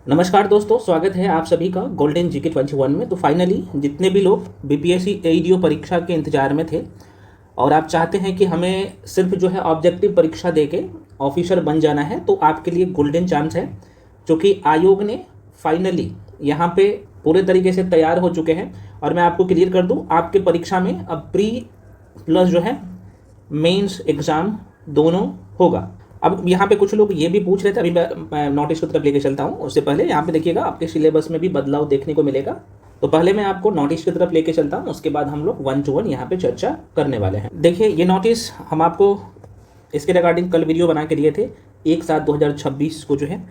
नमस्कार दोस्तों, स्वागत है आप सभी का गोल्डन जीके 21 में। तो फाइनली जितने भी लोग बीपीएससी एईडीओ परीक्षा के इंतजार में थे और आप चाहते हैं कि हमें सिर्फ जो है ऑब्जेक्टिव परीक्षा देके ऑफिसर बन जाना है, तो आपके लिए गोल्डन चांस है, क्योंकि आयोग ने फाइनली यहाँ पे पूरे तरीके से तैयार हो चुके हैं। और मैं आपको क्लियर कर दूँ, आपके परीक्षा में अब प्री प्लस जो है मेंस एग्ज़ाम दोनों होगा। अब यहाँ पे कुछ लोग ये भी पूछ रहे थे, अभी मैं नोटिस की तरफ लेके चलता हूँ। उससे पहले यहाँ पे देखिएगा आपके सिलेबस में भी बदलाव देखने को मिलेगा। तो पहले मैं आपको नोटिस की तरफ लेके चलता हूँ, उसके बाद हम लोग 1 to 1 यहाँ पे चर्चा करने वाले हैं। देखिए, ये नोटिस हम आपको इसके रिगार्डिंग कल वीडियो बना के दिए थे। 1/7/2026 को जो है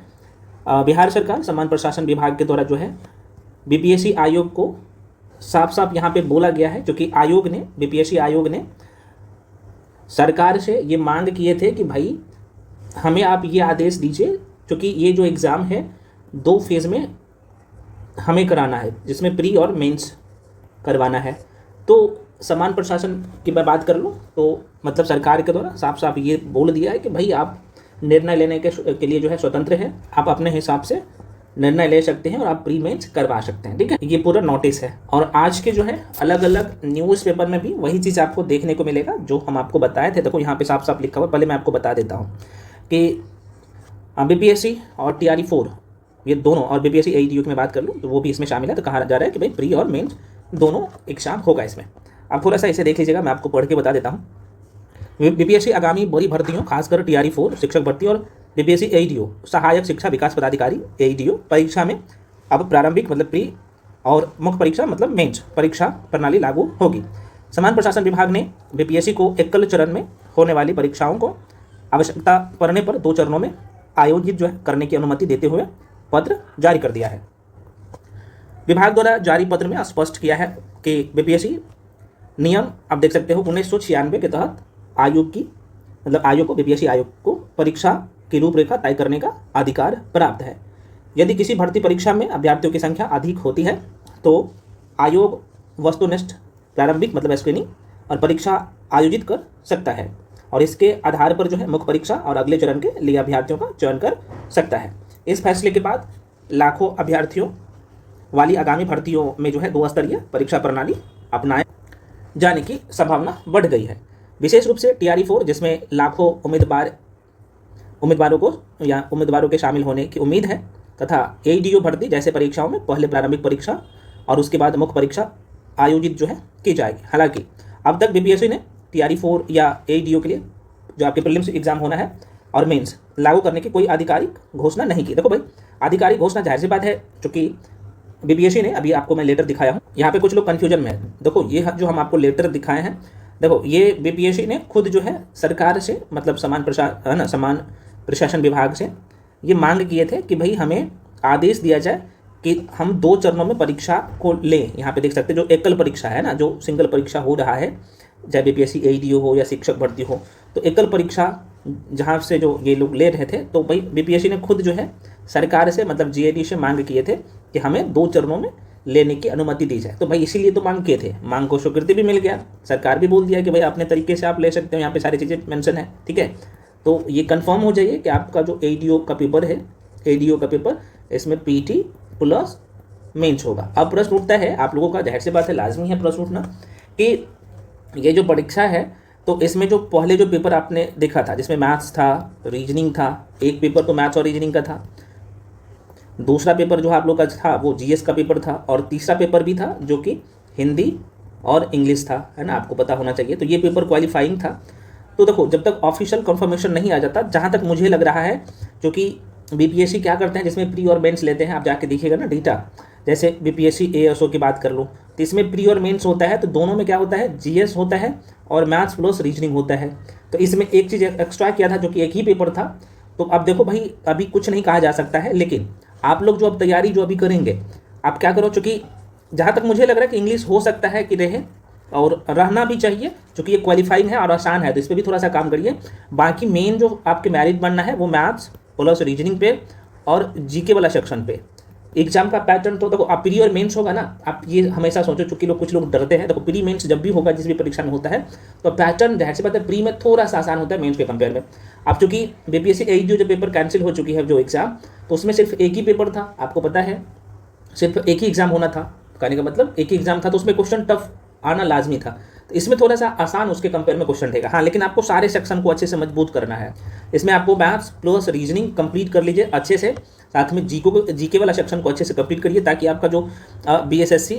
बिहार सरकार समान प्रशासन विभाग के द्वारा जो है बीपीएससी आयोग को साफ साफ यहाँ पे बोला गया है, क्योंकि आयोग ने बीपीएससी आयोग ने सरकार से ये मांग किए थे कि भाई हमें आप ये आदेश दीजिए, क्योंकि ये जो एग्ज़ाम है 2 फेज़ में हमें कराना है, जिसमें प्री और मेंस करवाना है। तो समान प्रशासन की मैं बात कर लूँ तो मतलब सरकार के द्वारा साफ साफ ये बोल दिया है कि भाई आप निर्णय लेने के लिए जो है स्वतंत्र है, आप अपने हिसाब से निर्णय ले सकते हैं और आप प्री मेंस करवा सकते हैं। ठीक है, ये पूरा नोटिस है। और आज के जो है अलग अलग न्यूज़पेपर में भी वही चीज़ आपको देखने को मिलेगा जो हम आपको बताए थे। देखो यहाँ पे साफ साफ लिखा हुआ, पहले मैं आपको बता देता हूँ कि बीपीएससी और TRE-4 ये दोनों, और बीपीएससी एईडीओ की मैं बात कर लूँ तो वो भी इसमें शामिल है। तो कहा जा रहा है कि भाई प्री और मेंस दोनों एग्जाम होगा इसमें। अब थोड़ा सा इसे देख लीजिएगा, मैं आपको पढ़ के बता देता हूँ। बीपीएससी आगामी बड़ी भर्तियों, खासकर TRE-4 शिक्षक भर्ती और बीपीएससी एईडीओ सहायक शिक्षा विकास पदाधिकारी एईडीओ परीक्षा में अब प्रारंभिक मतलब प्री और मुख्य परीक्षा मतलब मेंस परीक्षा प्रणाली लागू होगी। समान प्रशासन विभाग ने बीपीएससी को एकल चरण में होने वाली परीक्षाओं को आवश्यकता पड़ने पर 2 चरणों में आयोजित जो है करने की अनुमति देते हुए पत्र जारी कर दिया है। विभाग द्वारा जारी पत्र में स्पष्ट किया है कि बीपीएससी नियम आप देख सकते हो 1996 के तहत आयोग को बीपीएससी आयोग को परीक्षा की रूपरेखा तय करने का अधिकार प्राप्त है। यदि किसी भर्ती परीक्षा में अभ्यर्थियों की संख्या अधिक होती है तो आयोग वस्तुनिष्ठ प्रारंभिक मतलब स्क्रीनिंग और परीक्षा आयोजित कर सकता है और इसके आधार पर जो है मुख्य परीक्षा और अगले चरण के लिए अभ्यर्थियों का चयन कर सकता है। इस फैसले के बाद लाखों अभ्यर्थियों वाली आगामी भर्तियों में जो है 2 स्तरीय परीक्षा प्रणाली अपनाए जाने की संभावना बढ़ गई है। विशेष रूप से TRE-4 जिसमें लाखों उम्मीदवारों के शामिल होने की उम्मीद है तथा एईडीओ भर्ती जैसे परीक्षाओं में पहले प्रारंभिक परीक्षा और उसके बाद मुख्य परीक्षा आयोजित जो है की जाएगी। हालांकि अब तक बीपीएससी ने TRE-4 या एईडीओ के लिए जो आपके प्रीलिम्स एग्जाम होना है और मेंस लागू करने की कोई आधिकारिक घोषणा नहीं की। देखो भाई, आधिकारिक घोषणा जाहिर सी बात है, क्योंकि बीपीएससी ने अभी आपको मैं लेटर दिखाया हूँ, यहाँ पे कुछ लोग कन्फ्यूजन में है। देखो ये जो हम आपको लेटर दिखाए हैं, देखो ये बीपीएससी ने खुद जो है सरकार से मतलब समान प्रशासन विभाग से ये मांग किए थे कि भाई हमें आदेश दिया जाए कि हम 2 चरणों में परीक्षा को लें। यहाँ पे देख सकते हैं जो एकल परीक्षा है ना, जो सिंगल परीक्षा हो रहा है, चाहे बीपीएससी एईडीओ हो या शिक्षक भर्ती हो, तो एकल परीक्षा जहाँ से जो ये लोग ले रहे थे, तो भाई बीपीएससी ने खुद जो है सरकार से मतलब जीएडी से मांग किए थे कि हमें 2 चरणों में लेने की अनुमति दी जाए। तो भाई इसीलिए तो मांग किए थे, मांग को स्वीकृति भी मिल गया, सरकार भी बोल दिया कि भाई अपने तरीके से आप ले सकते हो, यहाँ पे सारी चीज़ें मेंशन है। ठीक है, तो ये कंफर्म हो जाइए कि आपका जो एईडीओ का पेपर है, एईडीओ का पेपर इसमें पीटी प्लस मेंस होगा। अब प्रश्न उठता है आप लोगों का, जाहिर सी बात है लाजमी है प्रश्न उठना कि ये जो परीक्षा है तो इसमें जो पहले जो पेपर आपने देखा था जिसमें मैथ्स था, रीजनिंग था, एक पेपर तो मैथ्स और रीजनिंग का था, दूसरा पेपर जो आप लोग का था वो जीएस का पेपर था और तीसरा पेपर भी था जो कि हिंदी और इंग्लिश था, है ना, आपको पता होना चाहिए। तो ये पेपर क्वालिफाइंग था। तो देखो जब तक ऑफिशियल कंफर्मेशन नहीं आ जाता, जहाँ तक मुझे लग रहा है, क्योंकि बीपीएससी क्या करते हैं जिसमें प्री और मेंस लेते हैं, आप जाके देखिएगा ना डेटा, जैसे बीपीएससी एएसओ की बात कर लो तो इसमें प्री और मेंस होता है, तो दोनों में क्या होता है, जीएस होता है और मैथ्स प्लस रीजनिंग होता है। तो इसमें एक चीज़ एक्स्ट्रा किया था जो कि एक ही पेपर था। तो अब देखो भाई, अभी कुछ नहीं कहा जा सकता है, लेकिन आप लोग जो अब तैयारी जो अभी करेंगे, आप क्या करो, चूँकि जहाँ तक मुझे लग रहा है कि इंग्लिश हो सकता है कि रहे और रहना भी चाहिए, क्योंकि ये क्वालिफाइंग है और आसान है, तो इस पर भी थोड़ा सा काम करिए। बाकी मेन जो आपके मैरिट बनना है वो मैथ्स प्लस रीजनिंग पे और जीके वाला सेक्शन पे, एग्जाम का पैटर्न तो देखो, आप प्री और मेंस होगा ना, आप ये हमेशा सोचो, चूंकि कुछ लोग डरते हैं, देखो प्री मेंस जब भी होगा जिस भी परीक्षा में होता है तो पैटर्न जाहिर सी बात है प्री में थोड़ा सा आसान होता है मेंस के कंपेयर में। आप चूंकि बीपीएससी एईडी जो पेपर कैंसिल हो चुकी है जो एग्जाम, तो उसमें सिर्फ एक ही पेपर था, आपको पता है, सिर्फ एक ही एग्जाम होना था, कहने का मतलब एक ही एग्जाम था, तो उसमें क्वेश्चन टफ आना लाजमी था। तो इसमें थोड़ा सा आसान उसके कंपेयर में क्वेश्चन रहेगा। हाँ, लेकिन आपको सारे सेक्शन को अच्छे से मजबूत करना है। इसमें आपको मैथ्स प्लस रीजनिंग कंप्लीट कर लीजिए अच्छे से, साथ में जीके वाला सेक्शन को अच्छे से कंप्लीट करिए, ताकि आपका जो बीएसएससी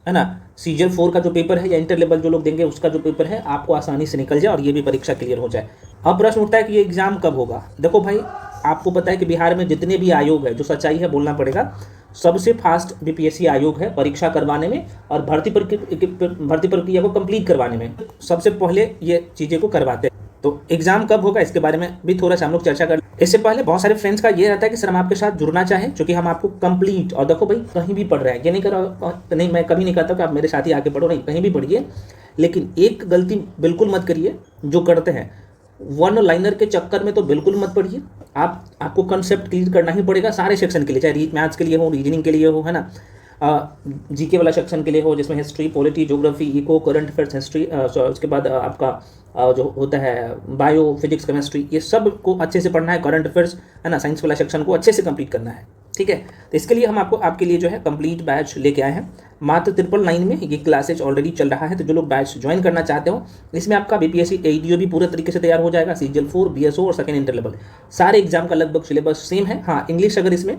है ना, सीजल 4 का जो पेपर है या इंटर लेवल जो लोग देंगे उसका जो पेपर है आपको आसानी से निकल जाए और ये भी परीक्षा क्लियर हो जाए। अब प्रश्न उठता है कि ये एग्जाम कब होगा। देखो भाई, आपको पता है कि बिहार में जितने भी आयोग है, जो सच्चाई है बोलना पड़ेगा, सबसे फास्ट बीपीएससी आयोग है परीक्षा करवाने में और भर्ती प्रक्रिया को कंप्लीट करवाने में, सबसे पहले ये चीज़ें को करवाते हैं। तो एग्जाम कब होगा इसके बारे में भी थोड़ा सा हम लोग चर्चा कर। इससे पहले बहुत सारे फ्रेंड्स का ये रहता है कि सर हम आपके साथ जुड़ना चाहें, क्योंकि हम आपको कंप्लीट, और देखो भाई कहीं भी पढ़ रहे हैं, ये नहीं करो नहीं, मैं कभी नहीं कहता कि आप मेरे साथ ही आके पढ़ो, नहीं, कहीं भी पढ़िए, लेकिन एक गलती बिल्कुल मत करिए जो करते हैं, वन लाइनर के चक्कर में तो बिल्कुल मत पढ़िए। आपको कंसेप्ट क्लियर करना ही पड़ेगा सारे सेक्शन के लिए, चाहे मैथ्स के लिए हो, रीजनिंग के लिए हो, है ना, जीके वाला सेक्शन के लिए हो, जिसमें history, polity, geography, eco, current affairs, history, उसके बाद आपका जो होता है बायो, फिजिक्स, केमिस्ट्री, ये सब को अच्छे से पढ़ना है, करंट अफेयर्स, है ना, साइंस वाला सेक्शन को अच्छे से कंप्लीट करना है, ठीक है। तो इसके लिए हम आपके लिए जो है कंप्लीट बैच लेके आए हैं, मात्र 999 में ये क्लासेज ऑलरेडी चल रहा है। तो जो लोग बैच ज्वाइन करना चाहते हो, इसमें आपका बीपीएससी एईडीओ भी पूरे तरीके से तैयार हो जाएगा, सीजल 4, बीएसओ और सेकेंड इंटर लेवल सारे एग्जाम का लगभग सिलेबस सेम है। हाँ, इंग्लिश अगर इसमें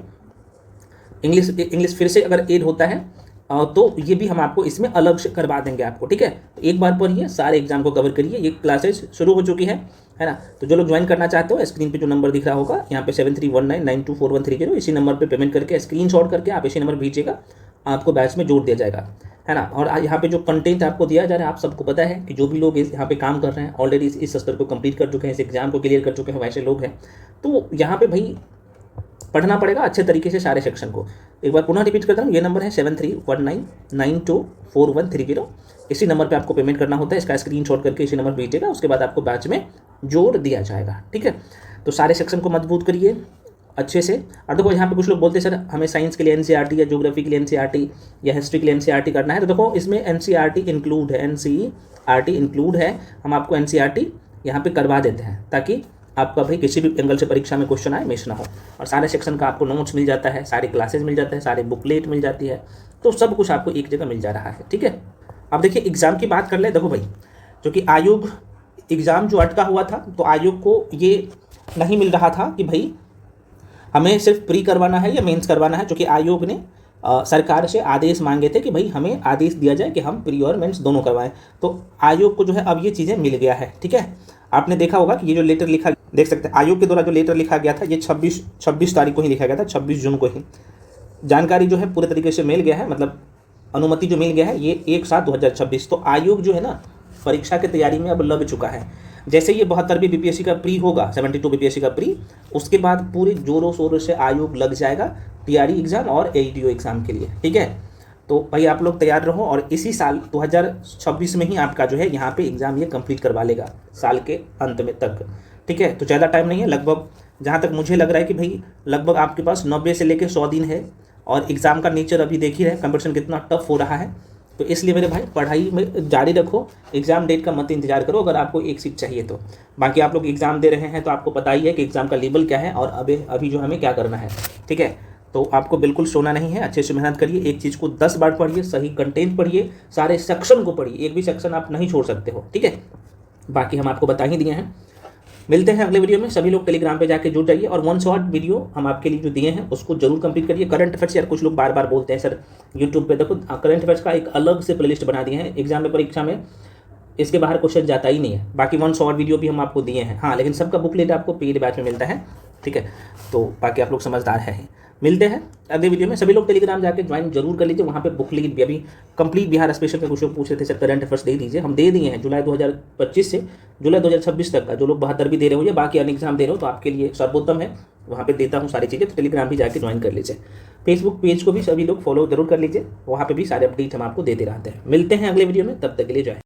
इंग्लिश फिर से अगर ऐड होता है तो ये भी हम आपको इसमें अलग से करवा देंगे आपको, ठीक है। तो एक बार पढ़िए, सारे एग्जाम को कवर करिए, ये क्लासेस शुरू हो चुकी है ना। तो जो लोग ज्वाइन करना चाहते हो, स्क्रीन पे जो नंबर दिख रहा होगा यहाँ पे 7319924130, इसी नंबर पे पेमेंट करके स्क्रीनशॉट करके आप इसी नंबर भेजिएगा, आपको बैच में जोड़ दिया जाएगा, है ना। और यहाँ पे जो कंटेंट आपको दिया जा रहा है, आप सबको पता है कि जो भी लोग यहाँ पे काम कर रहे हैं ऑलरेडी इस स्तर को कंप्लीट कर चुके हैं, इस एग्जाम को क्लियर कर चुके हैं, वैसे लोग हैं। तो यहाँ पे भाई पढ़ना पड़ेगा अच्छे तरीके से सारे सेक्शन को। एक बार पुनः रिपीट करता हूँ, ये नंबर है 7319924130, इसी नंबर पे आपको पेमेंट करना होता है, इसका स्क्रीनशॉट करके इसी नंबर भेजिएगा, उसके बाद आपको बैच में जोड़ दिया जाएगा, ठीक है। तो सारे सेक्शन को मजबूत करिए अच्छे से। और देखो यहाँ पे कुछ लोग बोलते हैं सर हमें साइंस के लिए एनसीईआरटी या ज्योग्राफी के लिए एनसीईआरटी या हिस्ट्री के लिए एनसीईआरटी करना है, तो देखो इसमें एनसीईआरटी इंक्लूड है, एनसीईआरटी इंक्लूड है, हम आपको एनसीईआरटी यहाँ पे करवा देते हैं, ताकि आपका भाई किसी भी एंगल से परीक्षा में क्वेश्चन आए मिस ना हो। और सारे सेक्शन का आपको नोट्स मिल जाता है, सारे क्लासेज मिल जाते हैं, सारे बुकलेट मिल जाती है, तो सब कुछ आपको एक जगह मिल जा रहा है, ठीक है। अब देखिए एग्ज़ाम की बात कर ले। देखो भाई, जो कि आयोग एग्ज़ाम जो अटका हुआ था, तो आयोग को ये नहीं मिल रहा था कि भाई हमें सिर्फ प्री करवाना है या मेंस करवाना है, जो कि आयोग ने सरकार से आदेश मांगे थे कि भाई हमें आदेश दिया जाए कि हम प्री और मेंस दोनों करवाएं। तो आयोग को जो है अब ये चीज़ें मिल गया है, ठीक है। आपने देखा होगा कि ये जो लेटर लिखा, देख सकते हैं आयोग के द्वारा जो लेटर लिखा गया था, ये 26 तारीख को ही लिखा गया था, 26 जून को ही जानकारी जो है पूरे तरीके से मिल गया है, मतलब अनुमति जो मिल गया है ये 1/7/2026। तो आयोग जो है ना परीक्षा की तैयारी में अब लग चुका है। जैसे ये 72वीं बीपीएससी का प्री होगा, 72 बीपीएससी का प्री, उसके बाद पूरे जोरों शोरों से आयोग लग जाएगा टीआरई एग्जाम और एईडीओ एग्जाम के लिए, ठीक है। तो भाई आप लोग तैयार रहो, और इसी साल 2026 में ही आपका जो है यहाँ पे एग्ज़ाम ये कंप्लीट करवा लेगा साल के अंत में तक, ठीक है। तो ज़्यादा टाइम नहीं है, लगभग जहाँ तक मुझे लग रहा है कि भाई लगभग आपके पास 90 से लेकर 100 दिन है। और एग्ज़ाम का नेचर अभी देख ही रहे, कंपटीशन कितना टफ हो रहा है। तो इसलिए मेरे भाई पढ़ाई में जारी रखो, एग्ज़ाम डेट का मत इंतजार करो अगर आपको एक सीट चाहिए तो। बाकी आप लोग एग्ज़ाम दे रहे हैं तो आपको पता ही है कि एग्ज़ाम का लेवल क्या है और अभी जो हमें क्या करना है, ठीक है। तो आपको बिल्कुल सोना नहीं है, अच्छे से मेहनत करिए, एक चीज़ को 10 बार पढ़िए, सही कंटेंट पढ़िए, सारे सेक्शन को पढ़िए, एक भी सेक्शन आप नहीं छोड़ सकते हो, ठीक है। बाकी हम आपको बता ही दिए हैं। मिलते हैं अगले वीडियो में। सभी लोग टेलीग्राम पे जाके जुड़ जाइए, और 1 शॉर्ट वीडियो हम आपके लिए जो दिए हैं उसको जरूर कंप्लीट करिए। करंट अफेयर्स, यार कुछ लोग बार बार बोलते हैं सर यूट्यूब पे देखो करंट अफेयर्स का एक अलग से प्लेलिस्ट बना दिए हैं, एग्जाम में परीक्षा में इसके बाहर क्वेश्चन जाता ही नहीं है। बाकी 1 शॉर्ट वीडियो भी हम आपको दिए हैं, हाँ, लेकिन सबका बुकलेट आपको पेड बैच में मिलता है, ठीक है। तो बाकी आप लोग समझदार हैं। मिलते हैं अगले वीडियो में। सभी लोग टेलीग्राम जाके ज्वाइन जरूर कर लीजिए, वहाँ पे बुकलेट भी अभी कंप्लीट बिहार स्पेशल के कुछ लोग पूछ रहे थे सर करंट अफेयर्स दे दीजिए, हम दे दिए हैं जुलाई 2025 से जुलाई 2026 तक का। जो लोग 72 भी दे रहे हो या बाकी अन्य एग्जाम दे रहे हो तो आपके लिए सर्वोत्तम है, वहाँ पे देता हूँ सारी चीज़ें। तो टेलीग्राम भी जाके ज्वाइन कर लीजिए, फेसबुक पेज को भी सभी लोग फॉलो जरूर कर लीजिए, वहाँ पे भी सारे अपडेट हम आपको देते रहते हैं। मिलते हैं अगले वीडियो में, तब तक के लिए जय।